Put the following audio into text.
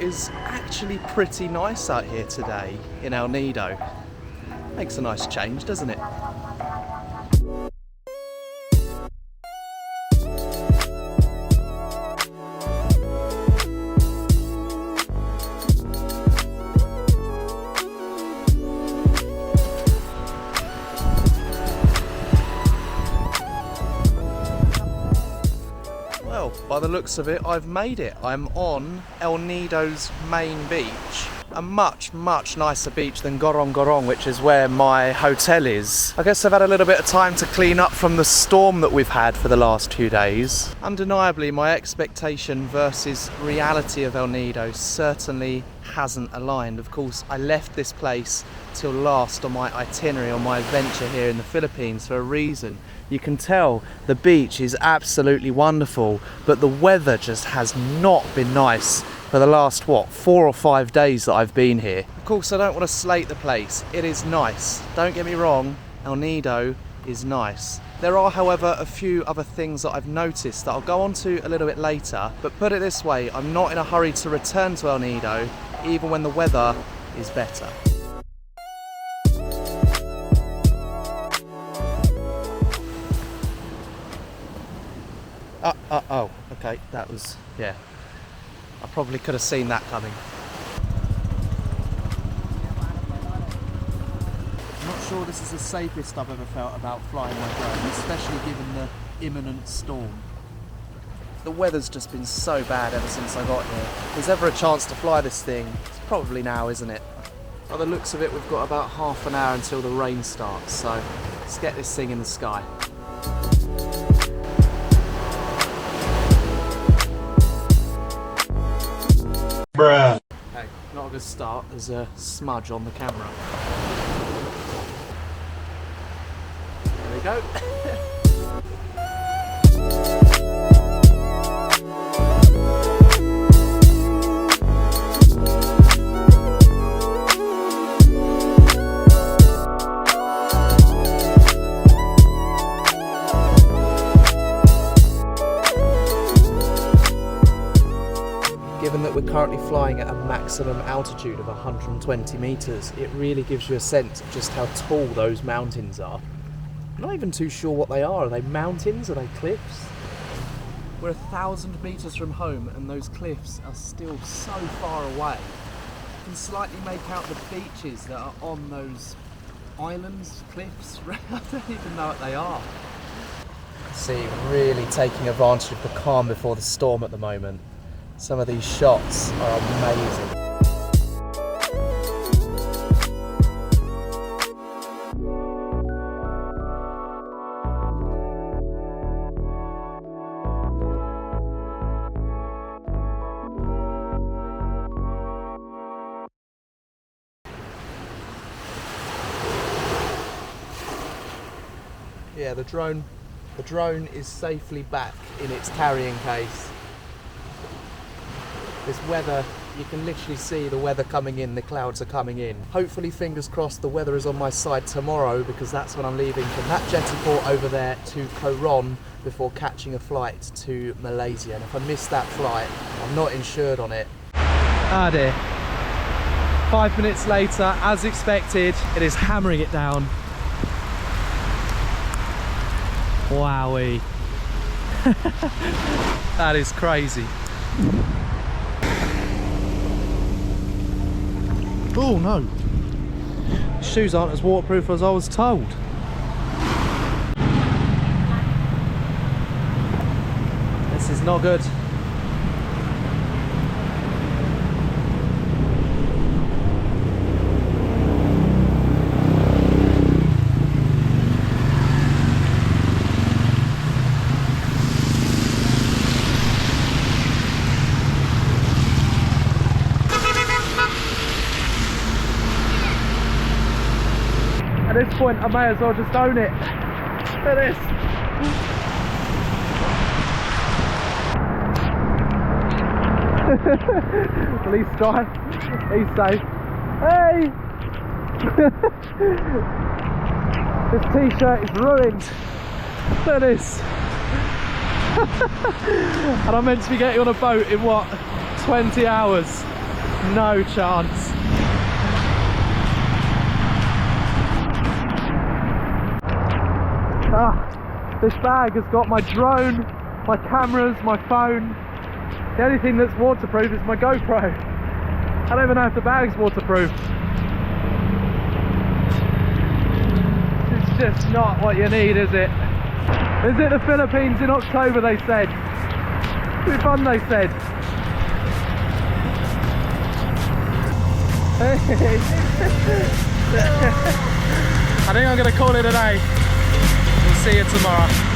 is actually pretty nice out here today in El Nido. Makes a nice change, doesn't it? Well, by the looks of it, I've made it. I'm on El Nido's main beach. A much, much nicer beach than Gorong Gorong, which is where my hotel is. I guess I've had a little bit of time to clean up from the storm that we've had for the last 2 days. Undeniably, my expectation versus reality of El Nido certainly hasn't aligned. Of course, I left this place till last on my itinerary, on my adventure here in the Philippines for a reason. You can tell the beach is absolutely wonderful, but the weather just has not been nice for the last, 4 or 5 days that I've been here. Of course, I don't want to slate the place. It is nice. Don't get me wrong, El Nido is nice. There are, however, a few other things that I've noticed that I'll go on to a little bit later, but put it this way, I'm not in a hurry to return to El Nido, even when the weather is better. Oh, okay, that was, yeah. I probably could have seen that coming. I'm not sure this is the safest I've ever felt about flying my drone, especially given the imminent storm. The weather's just been so bad ever since I got here. If there's ever a chance to fly this thing, it's probably now, isn't it? By the looks of it, we've got about half an hour until the rain starts, so let's get this thing in the sky. Bruh. Hey, not a good start. There's a smudge on the camera. There we go. Given that we're currently flying at a maximum altitude of 120 meters, it really gives you a sense of just how tall those mountains are. I'm not even too sure what they are. Are they mountains? Are they cliffs? We're 1,000 meters from home and those cliffs are still so far away. You can slightly make out the beaches that are on those islands, cliffs. I don't even know what they are. See, really taking advantage of the calm before the storm at the moment. Some of these shots are amazing. Yeah, the drone is safely back in its carrying case. This weather, you can literally see the weather coming in, the clouds are coming in. Hopefully, fingers crossed, the weather is on my side tomorrow because that's when I'm leaving from that jetty port over there to Coron before catching a flight to Malaysia. And if I miss that flight, I'm not insured on it. Ah dear. 5 minutes later, as expected, it is hammering it down. Wowee. That is crazy. Oh no, shoes aren't as waterproof as I was told. This is not good. At this point, I may as well just own it. Look at this. At least dry, he's safe. Hey! This t-shirt is ruined. Look at this. And I'm meant to be getting on a boat in what, 20 hours. No chance. This bag has got my drone, my cameras, my phone. The only thing that's waterproof is my GoPro. I don't even know if the bag's waterproof. It's just not what you need, is it? Visit the Philippines in October, they said. It'll be fun, they said. I think I'm going to call it a day. We'll see you tomorrow.